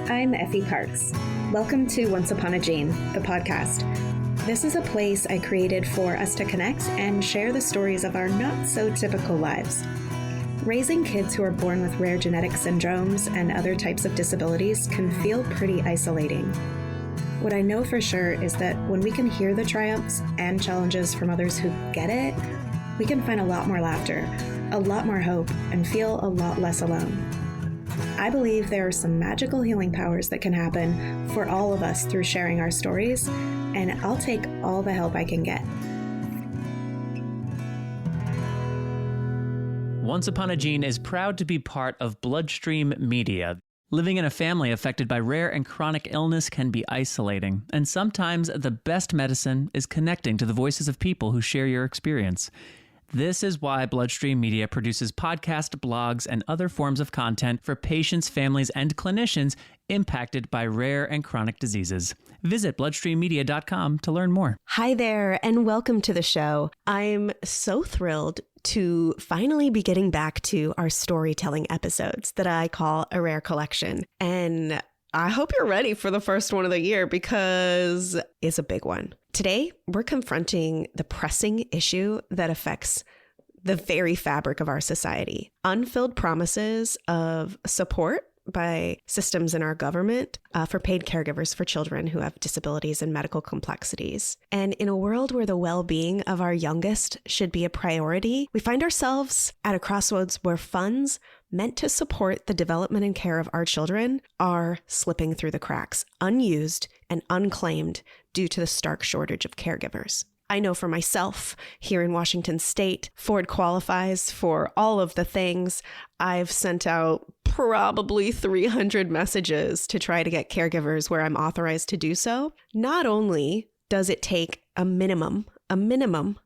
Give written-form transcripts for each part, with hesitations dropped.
I'm Effie Parks. Welcome to Once Upon a Jane, the podcast. This is a place I created for us to connect and share the stories of our not-so-typical lives. Raising kids who are born with rare genetic syndromes and other types of disabilities can feel pretty isolating. What I know for sure is that when we can hear the triumphs and challenges from others who get it, we can find a lot more laughter, a lot more hope, and feel a lot less alone. I believe there are some magical healing powers that can happen for all of us through sharing our stories, and I'll take all the help I can get. Once Upon a Gene is proud to be part of Bloodstream Media. Living in a family affected by rare and chronic illness can be isolating, and sometimes the best medicine is connecting to the voices of people who share your experience. This is why Bloodstream Media produces podcasts, blogs, and other forms of content for patients, families, and clinicians impacted by rare and chronic diseases. Visit bloodstreammedia.com to learn more. Hi there, and welcome to the show. I'm so thrilled to finally be getting back to our storytelling episodes that I call A Rare Collection. And I hope you're ready for the first one of the year because it's a big one. Today, we're confronting the pressing issue that affects the very fabric of our society. Unfilled promises of support by systems in our government for paid caregivers for children who have disabilities and medical complexities. And in a world where the well-being of our youngest should be a priority, we find ourselves at a crossroads where funds meant to support the development and care of our children are slipping through the cracks, unused and unclaimed due to the stark shortage of caregivers. I know for myself, here in Washington State, Ford qualifies for all of the things. I've sent out probably 300 messages to try to get caregivers where I'm authorized to do so. Not only does it take a minimum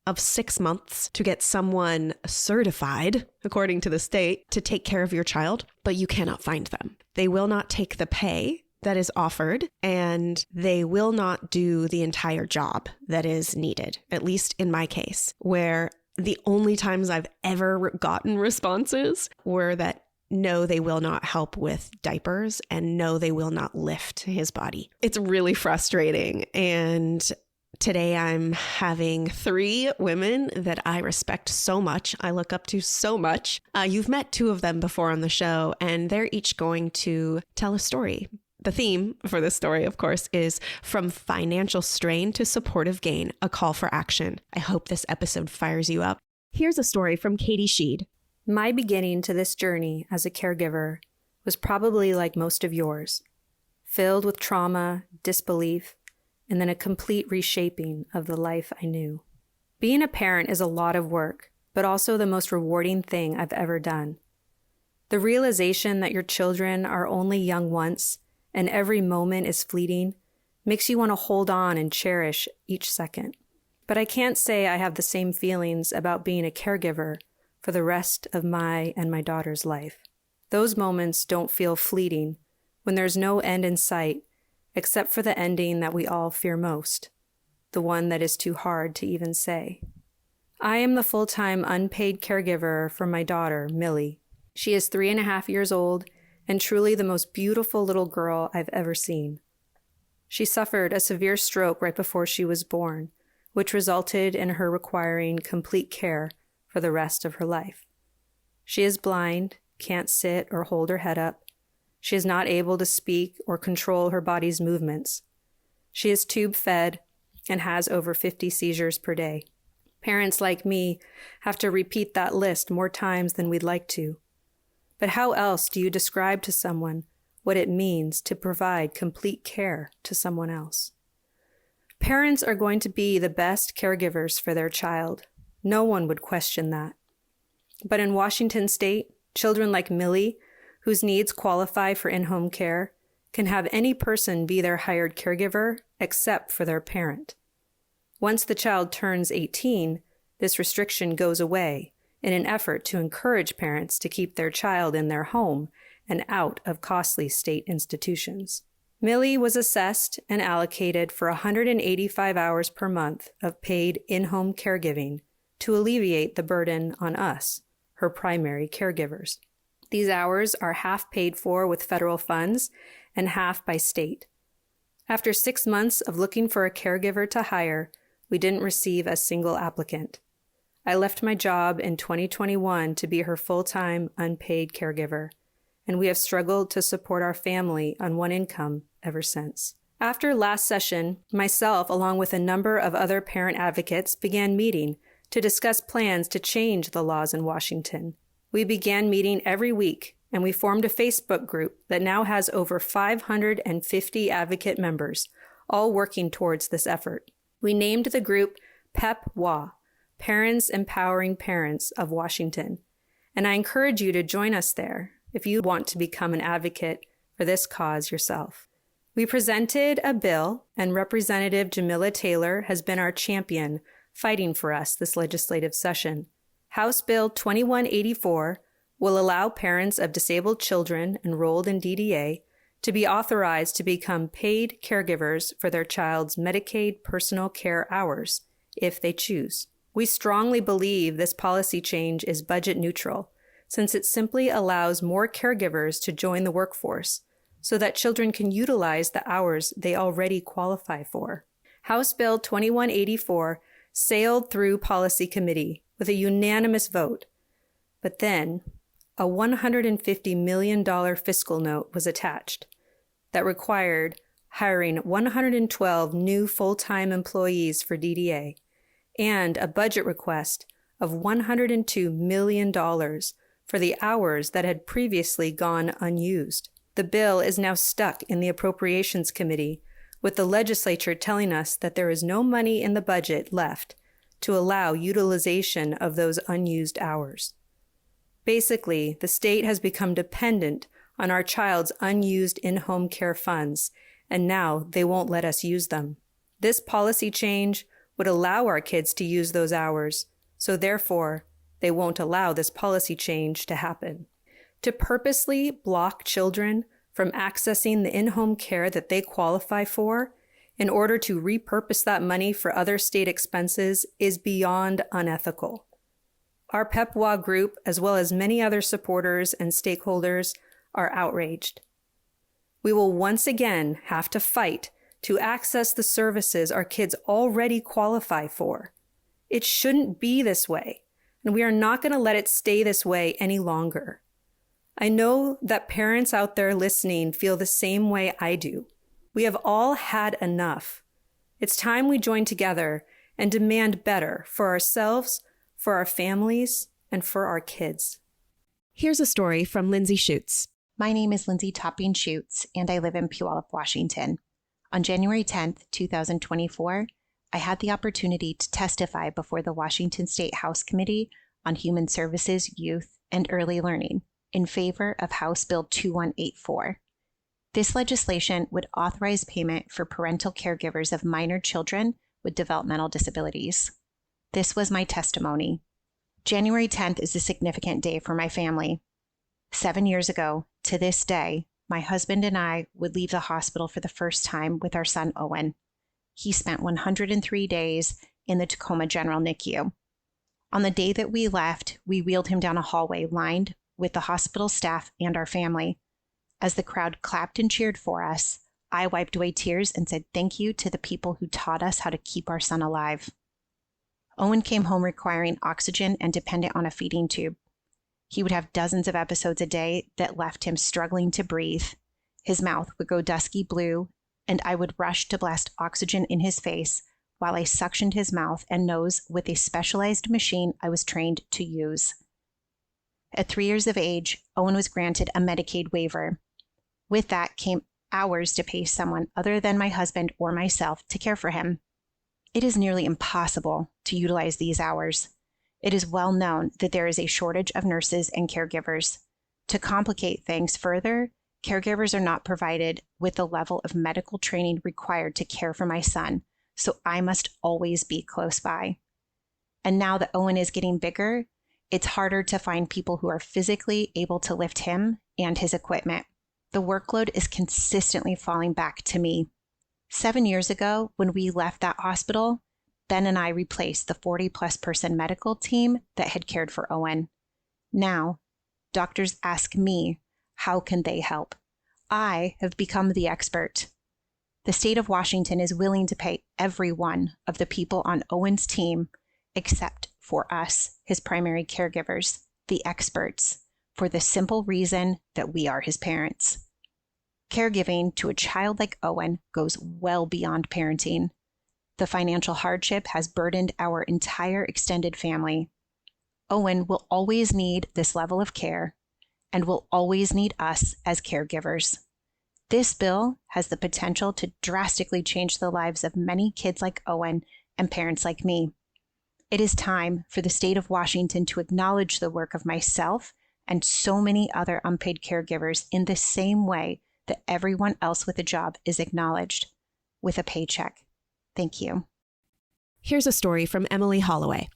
of 6 months to get someone certified, according to the state, to take care of your child, but you cannot find them. They will not take the pay that is offered, and they will not do the entire job that is needed, at least in my case, where the only times I've ever gotten responses were that no, they will not help with diapers, and no, they will not lift his body. It's really frustrating, and today I'm having 3 women that I respect so much, I look up to so much. You've met 2 of them before on the show, and they're each going to tell a story. The theme for this story, of course, is From Financial Strain to Supportive Gain, a Call for Action. I hope this episode fires you up. Here's a story from Katie Scheid. My beginning to this journey as a caregiver was probably like most of yours, filled with trauma, disbelief, and then a complete reshaping of the life I knew. Being a parent is a lot of work, but also the most rewarding thing I've ever done. The realization that your children are only young once and every moment is fleeting makes you want to hold on and cherish each second. But I can't say I have the same feelings about being a caregiver for the rest of my and my daughter's life. Those moments don't feel fleeting when there's no end in sight, except for the ending that we all fear most, the one that is too hard to even say. I am the full-time unpaid caregiver for my daughter, Millie. She is 3.5 years old and truly the most beautiful little girl I've ever seen. She suffered a severe stroke right before she was born, which resulted in her requiring complete care for the rest of her life. She is blind, can't sit or hold her head up. She is not able to speak or control her body's movements. She is tube-fed and has over 50 seizures per day. Parents like me have to repeat that list more times than we'd like to. But how else do you describe to someone what it means to provide complete care to someone else? Parents are going to be the best caregivers for their child. No one would question that. But in Washington State, children like Millie, whose needs qualify for in-home care, can have any person be their hired caregiver except for their parent. Once the child turns 18, this restriction goes away in an effort to encourage parents to keep their child in their home and out of costly state institutions. Millie was assessed and allocated for 185 hours per month of paid in-home caregiving to alleviate the burden on us, her primary caregivers. These hours are half paid for with federal funds and half by state. After 6 months of looking for a caregiver to hire, we didn't receive a single applicant. I left my job in 2021 to be her full-time, unpaid caregiver, and we have struggled to support our family on one income ever since. After last session, myself, along with a number of other parent advocates, began meeting to discuss plans to change the laws in Washington. We began meeting every week, and we formed a Facebook group that now has over 550 advocate members, all working towards this effort. We named the group PEPWA, Parents Empowering Parents of Washington, and I encourage you to join us there if you want to become an advocate for this cause yourself. We presented a bill, and Representative Jamila Taylor has been our champion fighting for us this legislative session. House Bill 2184 will allow parents of disabled children enrolled in DDA to be authorized to become paid caregivers for their child's Medicaid personal care hours, if they choose. We strongly believe this policy change is budget neutral, since it simply allows more caregivers to join the workforce, so that children can utilize the hours they already qualify for. House Bill 2184 sailed through Policy Committee with a unanimous vote, but then a $150 million fiscal note was attached that required hiring 112 new full-time employees for DDA and a budget request of $102 million for the hours that had previously gone unused. The bill is now stuck in the Appropriations Committee, with the legislature telling us that there is no money in the budget left to allow utilization of those unused hours. Basically, the state has become dependent on our child's unused in-home care funds, and now they won't let us use them. This policy change would allow our kids to use those hours, so therefore, they won't allow this policy change to happen. To purposely block children from accessing the in-home care that they qualify for in order to repurpose that money for other state expenses is beyond unethical. Our PEPWA group, as well as many other supporters and stakeholders, are outraged. We will once again have to fight to access the services our kids already qualify for. It shouldn't be this way, and we are not going to let it stay this way any longer. I know that parents out there listening feel the same way I do. We have all had enough. It's time we join together and demand better for ourselves, for our families, and for our kids. Here's a story from Lindsay Schutz. My name is Lindsay Topping Schutz, and I live in Puyallup, Washington. On January 10th, 2024, I had the opportunity to testify before the Washington State House Committee on Human Services, Youth, and Early Learning in favor of House Bill 2184. This legislation would authorize payment for parental caregivers of minor children with developmental disabilities. This was my testimony. January 10th is a significant day for my family. 7 years ago, to this day, my husband and I would leave the hospital for the first time with our son, Owen. He spent 103 days in the Tacoma General NICU. On the day that we left, we wheeled him down a hallway lined with the hospital staff and our family. As the crowd clapped and cheered for us, I wiped away tears and said thank you to the people who taught us how to keep our son alive. Owen came home requiring oxygen and dependent on a feeding tube. He would have dozens of episodes a day that left him struggling to breathe. His mouth would go dusky blue, and I would rush to blast oxygen in his face while I suctioned his mouth and nose with a specialized machine I was trained to use. At 3 years of age, Owen was granted a Medicaid waiver. With that came hours to pay someone other than my husband or myself to care for him. It is nearly impossible to utilize these hours. It is well known that there is a shortage of nurses and caregivers. To complicate things further, caregivers are not provided with the level of medical training required to care for my son, so I must always be close by. And now that Owen is getting bigger, it's harder to find people who are physically able to lift him and his equipment. The workload is consistently falling back to me. 7 years ago, when we left that hospital, Ben and I replaced the 40-plus person medical team that had cared for Owen. Now, doctors ask me, how can they help? I have become the expert. The state of Washington is willing to pay every one of the people on Owen's team, except for us, his primary caregivers, the experts, for the simple reason that we are his parents. Caregiving to a child like Owen goes well beyond parenting. The financial hardship has burdened our entire extended family. Owen will always need this level of care and will always need us as caregivers. This bill has the potential to drastically change the lives of many kids like Owen and parents like me. It is time for the state of Washington to acknowledge the work of myself and so many other unpaid caregivers in the same way that everyone else with a job is acknowledged, with a paycheck. Thank you. Here's a story from Emily Holloway.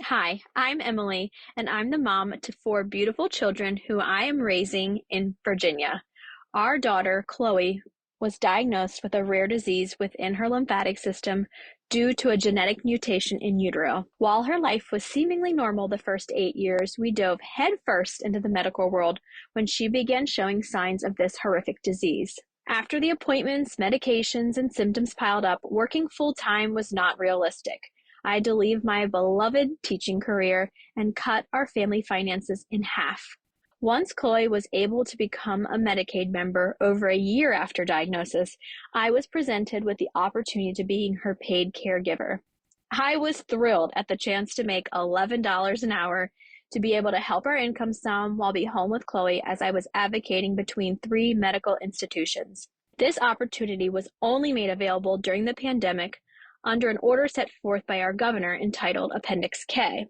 Hi, I'm Emily, and I'm the mom to 4 beautiful children who I am raising in Virginia. Our daughter, Chloe, was diagnosed with a rare disease within her lymphatic system due to a genetic mutation in utero. While her life was seemingly normal the first 8 years, we dove headfirst into the medical world when she began showing signs of this horrific disease. After the appointments, medications, and symptoms piled up, working full-time was not realistic. I had to leave my beloved teaching career and cut our family finances in half. Once Chloe was able to become a Medicaid member over a year after diagnosis, I was presented with the opportunity to being her paid caregiver. I was thrilled at the chance to make $11 an hour to be able to help our income some while be home with Chloe as I was advocating between 3 medical institutions. This opportunity was only made available during the pandemic under an order set forth by our governor entitled Appendix K.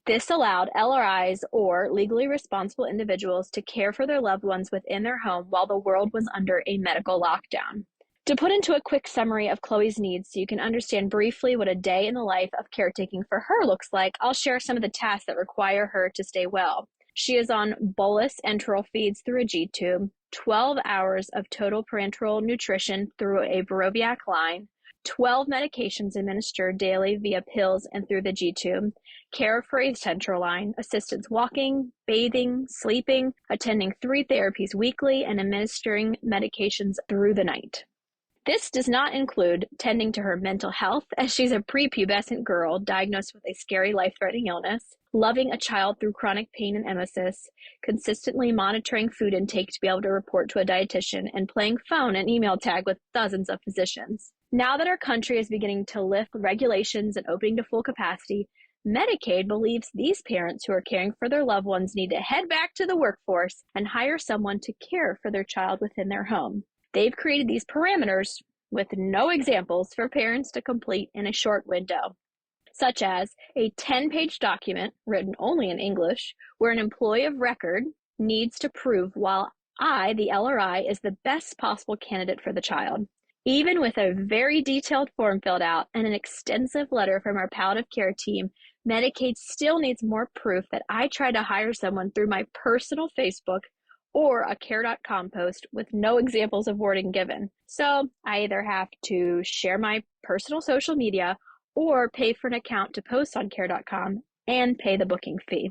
This allowed LRIs or legally responsible individuals to care for their loved ones within their home while the world was under a medical lockdown. To put into a quick summary of Chloe's needs so you can understand briefly what a day in the life of caretaking for her looks like, I'll share some of the tasks that require her to stay well. She is on bolus enteral feeds through a G-tube, 12 hours of total parenteral nutrition through a Baroviac line, 12 medications administered daily via pills and through the G-tube, care for a central line, assistance walking, bathing, sleeping, attending 3 therapies weekly, and administering medications through the night. This does not include tending to her mental health, as she's a prepubescent girl diagnosed with a scary life-threatening illness, loving a child through chronic pain and emesis, consistently monitoring food intake to be able to report to a dietitian, and playing phone and email tag with dozens of physicians. Now that our country is beginning to lift regulations and opening to full capacity, Medicaid believes these parents who are caring for their loved ones need to head back to the workforce and hire someone to care for their child within their home. They've created these parameters with no examples for parents to complete in a short window, such as a 10-page document written only in English where an employee of record needs to prove while I, the LRI, is the best possible candidate for the child. Even with a very detailed form filled out and an extensive letter from our palliative care team, Medicaid still needs more proof that I tried to hire someone through my personal Facebook or a care.com post with no examples of wording given. So I either have to share my personal social media or pay for an account to post on care.com and pay the booking fee.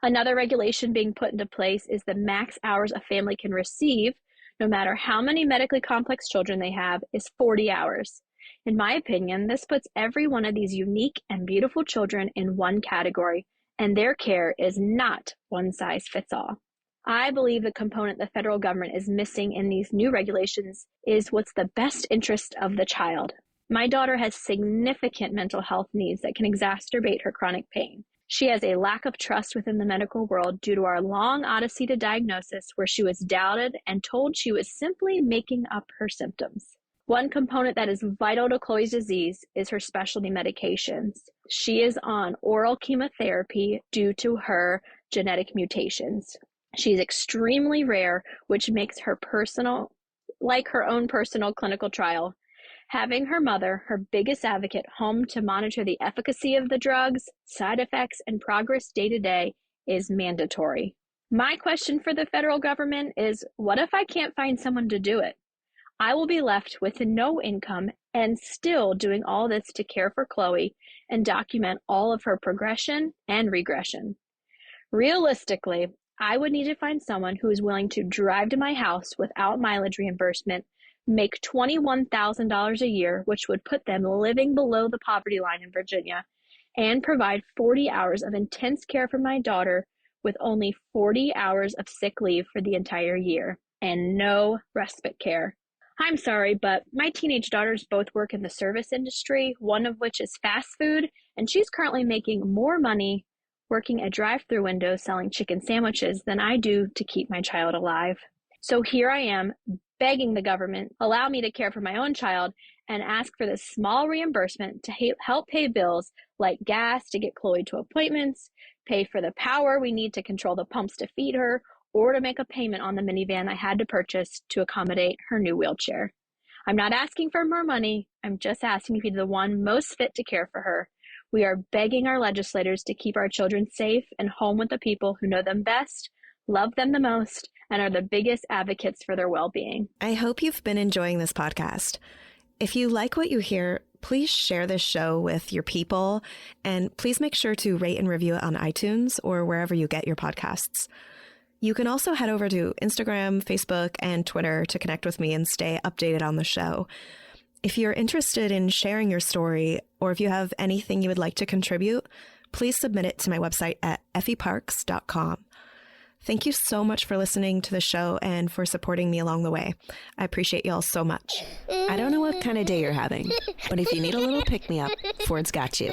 Another regulation being put into place is the max hours a family can receive, no matter how many medically complex children they have, is 40 hours. In my opinion, this puts every one of these unique and beautiful children in one category, and their care is not one size fits all. I believe the component the federal government is missing in these new regulations is what's the best interest of the child. My daughter has significant mental health needs that can exacerbate her chronic pain. She has a lack of trust within the medical world due to our long odyssey to diagnosis where she was doubted and told she was simply making up her symptoms. One component that is vital to Chloe's disease is her specialty medications. She is on oral chemotherapy due to her genetic mutations. She's extremely rare, which makes her like her own personal clinical trial. Having her mother, her biggest advocate, home to monitor the efficacy of the drugs, side effects, and progress day to day is mandatory. My question for the federal government is, what if I can't find someone to do it? I will be left with no income and still doing all this to care for Chloe and document all of her progression and regression. Realistically, I would need to find someone who is willing to drive to my house without mileage reimbursement, make $21,000 a year, which would put them living below the poverty line in Virginia, and provide 40 hours of intense care for my daughter with only 40 hours of sick leave for the entire year and no respite care. I'm sorry, but my teenage daughters both work in the service industry, one of which is fast food, and she's currently making more money working at drive-through windows selling chicken sandwiches than I do to keep my child alive. So here I am begging the government, allow me to care for my own child and ask for this small reimbursement to help pay bills like gas to get Chloe to appointments, pay for the power we need to control the pumps to feed her, or to make a payment on the minivan I had to purchase to accommodate her new wheelchair. I'm not asking for more money. I'm just asking to be the one most fit to care for her. We are begging our legislators to keep our children safe and home with the people who know them best, love them the most, and are the biggest advocates for their well-being. I hope you've been enjoying this podcast. If you like what you hear, please share this show with your people, and please make sure to rate and review it on iTunes or wherever you get your podcasts. You can also head over to Instagram, Facebook, and Twitter to connect with me and stay updated on the show. If you're interested in sharing your story, or if you have anything you would like to contribute, please submit it to my website at effieparks.com. Thank you so much for listening to the show and for supporting me along the way. I appreciate y'all so much. I don't know what kind of day you're having, but if you need a little pick-me-up, Ford's got you.